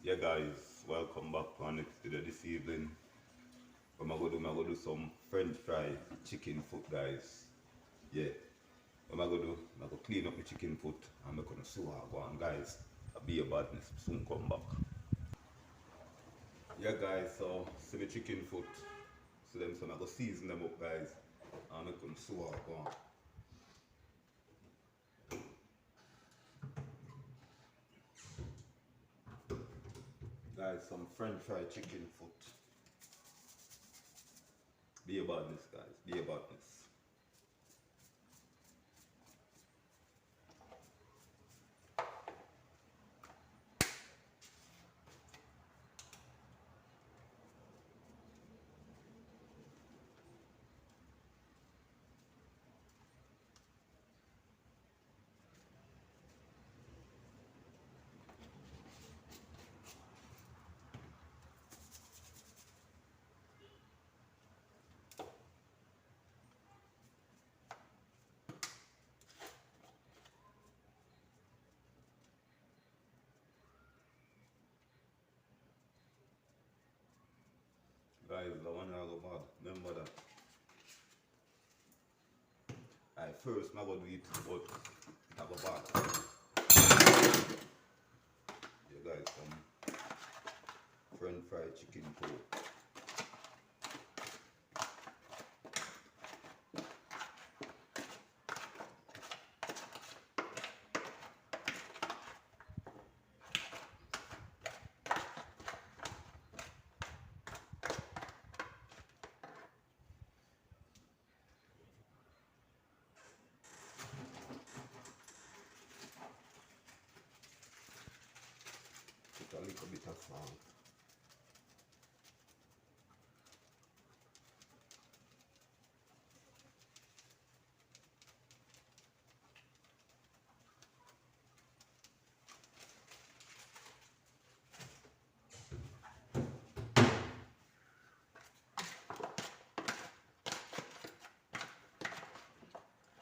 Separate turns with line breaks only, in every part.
Yeah guys, welcome back to our next video this evening. I'm gonna do some French fry chicken foot guys. Yeah. What am I gonna do? I'm gonna clean up my chicken foot and I'm gonna sew go on guys. I'll be a badness soon come back. Yeah guys, so see the chicken foot. So them so I'm gonna season them up guys. And I'm gonna sew go on. Guys, some French fried chicken foot. Be a badness guys, be a badness. Guys, the one I go bad. Remember that. Alright, first I'm gonna do it, but it have a bad. Yeah guys, some French fried chicken pork. Put a little bit of salt.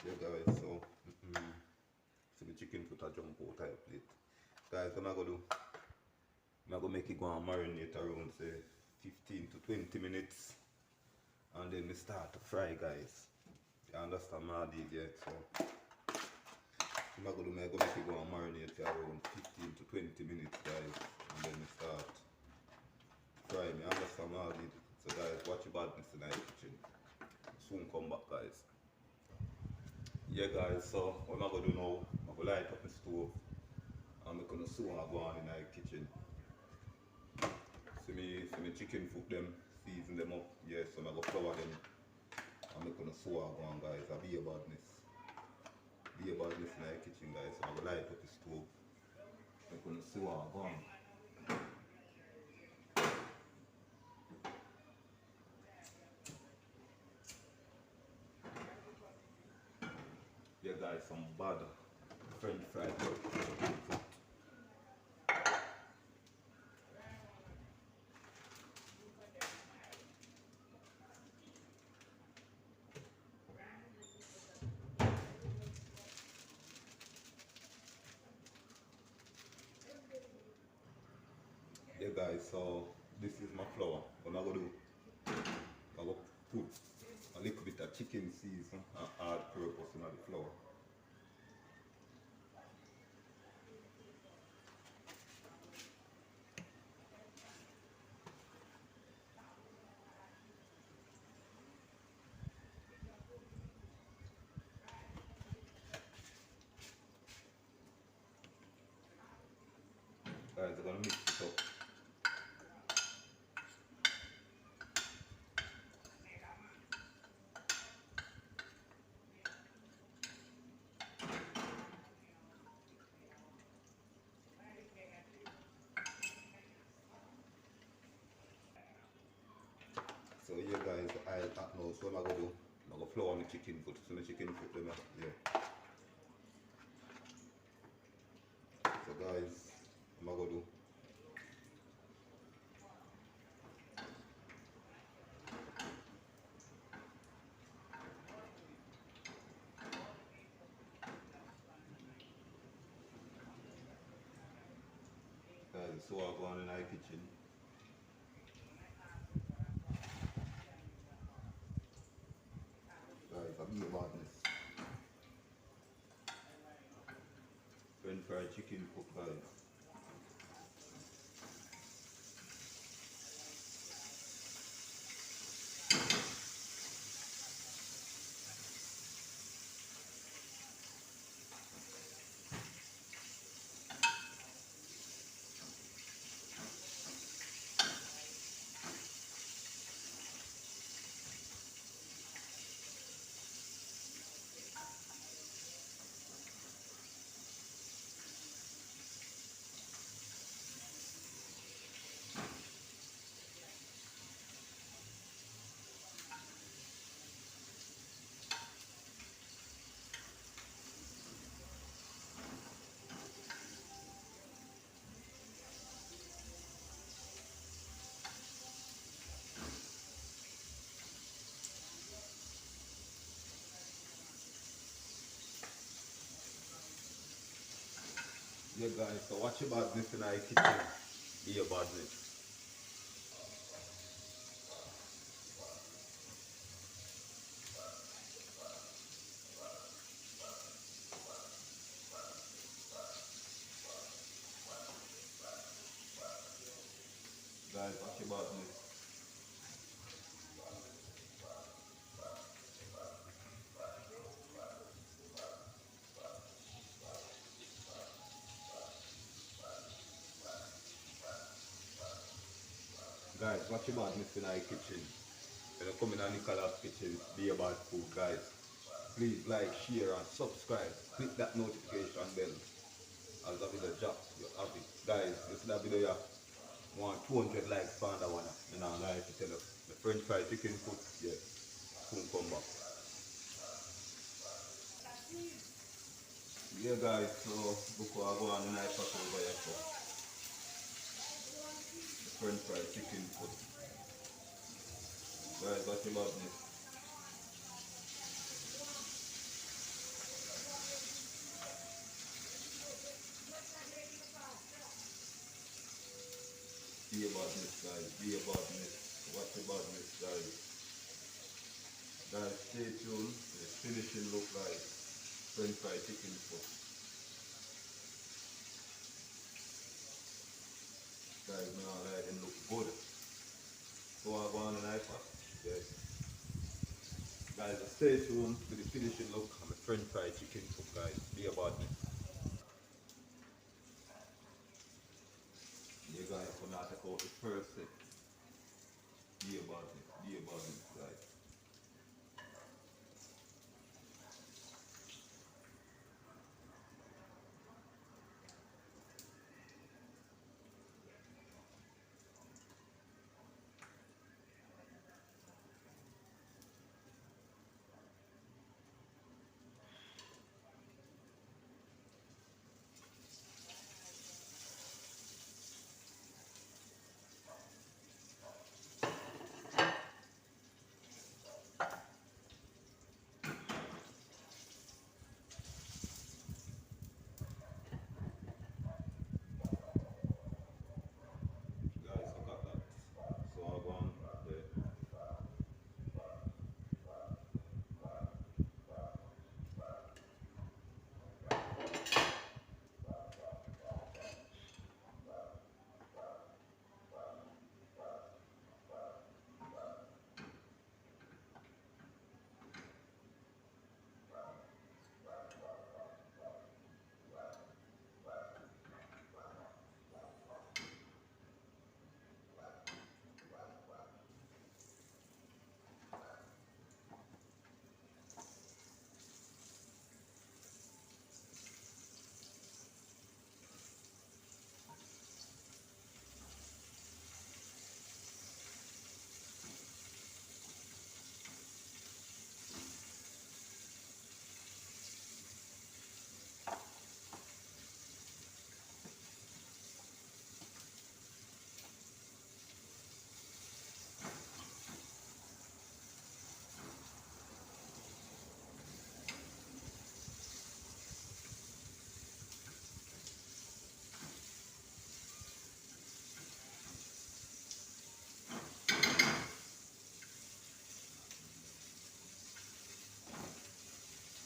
Yeah guys, so see the chicken foot a jump out of the plate. Guys, what I'm gonna do? I'm gonna make it go and marinate around say 15 to 20 minutes and then we start to fry guys. You understand my did yeah? So I'm gonna make it go and marinate around 15 to 20 minutes guys and then we start fry me. Understand my did. So guys, watch your badness in the kitchen. Soon come back guys. Yeah guys, so what I'm gonna do now, I'm gonna light up the stove and I'm gonna soon go on in the kitchen. See me chicken foot them, season them up, yes, so I'm gonna flour them and I'm gonna sew go on guys. I'll be a badness. Be a badness in the kitchen guys, so I'm gonna light up the stove. I'm gonna sew go on. Yeah guys, some bad French fried chicken foot. Yeah guys, so this is my flour. What I'm gonna do, I'm gonna put a little bit of chicken season and add purpose in the flour. Guys, I'm gonna mix it up. So yeah guys, I know so I'm gonna do, I'm gonna flour my chicken foot. So my chicken foot them yeah. So guys, I'm gonna do. Guys, so I go on in our kitchen. Guys, I'm here about this. French fried chicken cook, guys. Yeah, guys, so watch your badness in our kitchen. Be your badness. Guys, watch your badness. Guys, watch your badness in our kitchen. When you come in Nicholas kitchen, be about food, guys. Please like, share, and subscribe. Click that notification bell. As a video drop, you have it. Guys, you see that video here? Want 200 likes for that one. You know, like to tell you. The French fried chicken cook, yeah, soon come back. Yeah, guys, so before I go on the night pack over here, so the French fried chicken cook. Guys, what about this? Be about this, guys. Be about this. What about this, guys? Guys, stay tuned. The finishing look like French fried chicken cook. Guys, now like them look good. So I go on the night pack. Yes. Guys, stay tuned to the finishing look on the French fried chicken cook, guys. Be about this. You guys will not take out the first set. Be about it. Be about it, guys.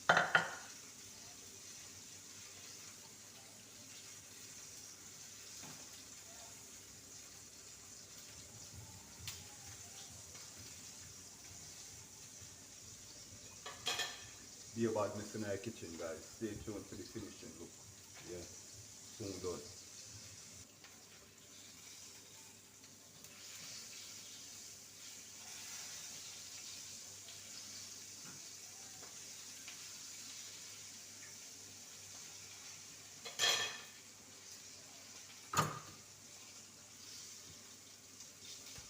Be about missing our kitchen, guys. Stay tuned for the finishing look. Yeah, soon done.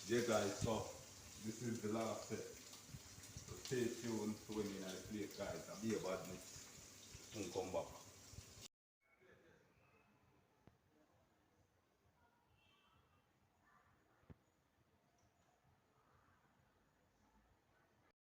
Yeah, guys, so this is the last step. So stay tuned to when I play, guys. I'll be about next. Soon come back.